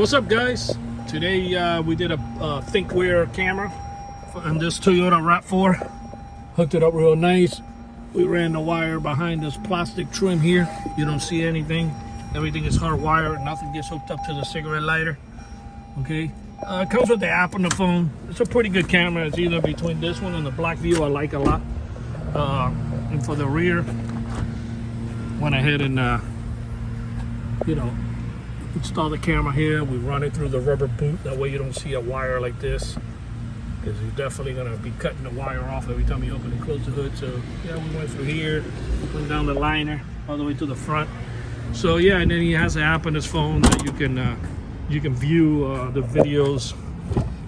What's up, guys? Today we did a thinkware camera on this Toyota RAV4. Hooked it up real nice. We ran the wire behind this plastic trim here. You don't see anything. Everything is hardwired. Nothing gets hooked up to the cigarette lighter. Okay. It comes with the app on the phone. It's a pretty good camera. It's either between this one and the black view I like a lot. And for the rear, went ahead and install the camera here. We run it through the rubber boot. That way you don't see a wire like this, because you're definitely going to be cutting the wire off every time you open and close the hood. So yeah, we went through here, went down the liner all the way to the front. So yeah, and then he has an app on his phone that you can view the videos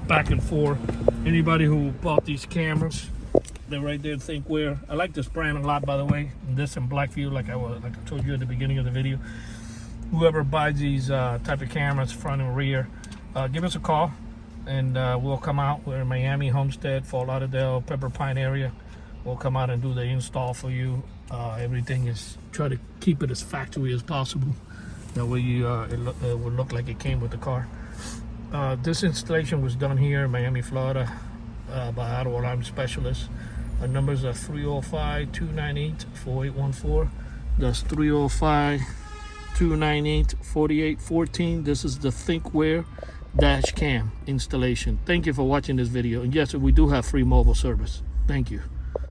back and forth. Anybody who bought these cameras, they're right there, thinkware. I like this brand a lot, by the way. This in black view, like I told you at the beginning of the video. Whoever buys these type of cameras, front and rear, give us a call, and we'll come out. We're in Miami, Homestead, Fort Lauderdale, Pepper Pine area. We'll come out and do the install for you. Everything is, try to keep it as factory as possible. That way it would look like it came with the car. This installation was done here in Miami, Florida, by Auto Alarm Specialists. Our numbers are 305-298-4814. That's 305-298-4814. This is the thinkware dash cam installation. Thank you for watching this video. And yes, we do have free mobile service. Thank you.